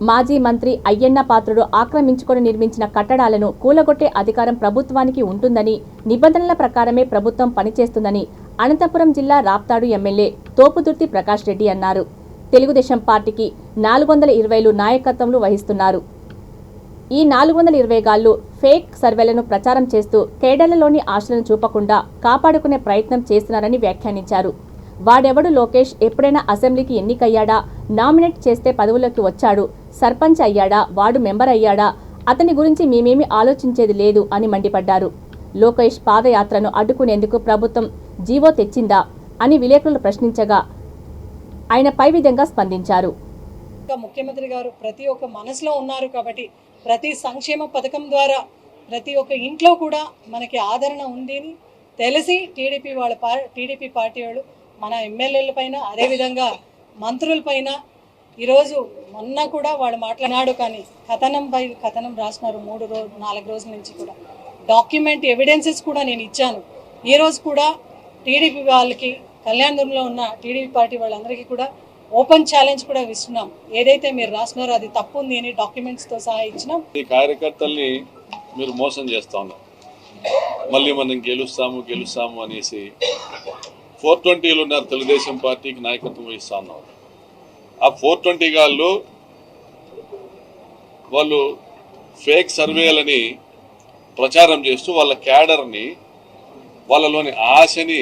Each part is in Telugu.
మాజీ మంత్రి అయ్యన్న పాత్రుడు ఆక్రమించుకొని నిర్మించిన కట్టడాలను కూలగొట్టే అధికారం ప్రభుత్వానికి ఉంటుందని, నిబంధనల ప్రకారమే ప్రభుత్వం పనిచేస్తుందని అనంతపురం జిల్లా రాప్తాడు ఎమ్మెల్యే తోపుదుర్తి ప్రకాష్ రెడ్డి అన్నారు. తెలుగుదేశం పార్టీకి 420లు నాయకత్వంలో వహిస్తున్నారు. ఈ 420 గాళ్లు ఫేక్ సర్వేలను ప్రచారం చేస్తూ కేడర్లలోని ఆశలను చూపకుండా కాపాడుకునే ప్రయత్నం చేస్తున్నారని వ్యాఖ్యానించారు. వాడెవడు లోకేష్ ఎప్పుడైనా అసెంబ్లీకి ఎన్నికయ్యాడా, నామినేట్ చేస్తే పదవులోకి వచ్చాడు, సర్పంచ్ అయ్యాడా, వాడు మెంబర్ అయ్యాడా, అతని గురించి మేమేమీ ఆలోచించేది లేదు అని మండిపడ్డారు. లోకేష్ పాదయాత్రను అడ్డుకునేందుకు ప్రభుత్వం జీవో తెచ్చిందా అని విలేకరులు ప్రశ్నించగా ఆయన పై విధంగా స్పందించారు. ముఖ్యమంత్రి గారు ప్రతి ఒక్క మనసులో ఉన్నారు కాబట్టి ప్రతి సంక్షేమ పథకం ద్వారా ప్రతి ఒక్క ఇంట్లో కూడా మనకి ఆదరణ ఉంది తెలిసి టీడీపీ పార్టీ వాళ్ళు మన ఎమ్మెల్యేల పైన అదేవిధంగా మంత్రుల పైన ఈరోజు మొన్న కూడా వాళ్ళు మాట్లాడినాడు. కానీ కథనం రాసినారు 4 రోజుల నుంచి కూడా డాక్యుమెంట్ ఎవిడెన్సెస్ కూడా నేను ఇచ్చాను. ఈరోజు కూడా టీడీపీ వాళ్ళకి కళ్యాణదుర్గంలో ఉన్న టీడీపీ పార్టీ వాళ్ళందరికీ కూడా ఓపెన్ ఛాలెంజ్ కూడా ఇస్తున్నాం. ఏదైతే మీరు రాసినారో అది తప్పు ఉంది అని డాక్యుమెంట్స్తో సహా ఇచ్చినాం. ఈ కార్యకర్తల్ని మీరు మోసం చేస్తా ఉన్నారు. మళ్ళీ మనం గెలుస్తాము అనేసి 420లు ఉన్నారు. తెలుగుదేశం పార్టీకి నాయకత్వం వహిస్తా ఉన్నారు. ఆ 420 గాళ్ళు వాళ్ళు ఫేక్ సర్వేలని ప్రచారం చేస్తూ వాళ్ళ క్యాడర్ని, వాళ్ళలోని ఆశని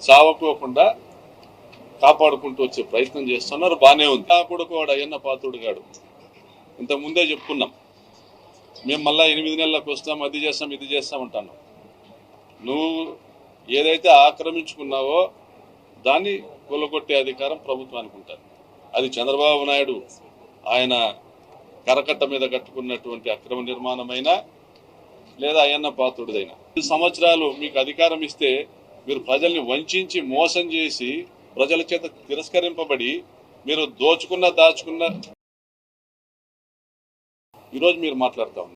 చావకోకుండా కాపాడుకుంటూ వచ్చే ప్రయత్నం చేస్తున్నారు. బాగానే ఉంది. ఆ కొడుకు వాడు అయ్యన్న పాత్రుడు గాడు ఇంతకుముందే చెప్పుకున్నాం. మేము మళ్ళీ 8 నెలలకు వస్తాం, అది చేస్తాం, ఇది చేస్తాం అంటున్నాం. నువ్వు ఏదైతే ఆక్రమించుకున్నావో దాన్ని కూలగొట్టే అధికారం ప్రభుత్వానికి ఉంటుంది. అది చంద్రబాబు నాయుడు ఆయన కరకట్ట మీద కట్టుకున్నటువంటి అక్రమ నిర్మాణమైనా లేదా అయ్యన్న పాత్రుడిదైనా 5 సంవత్సరాలు మీకు అధికారం ఇస్తే మీరు ప్రజల్ని వంచి మోసం చేసి ప్రజల చేత తిరస్కరింపబడి మీరు దాచుకున్న ఈరోజు మీరు మాట్లాడుతూ ఉన్నారు.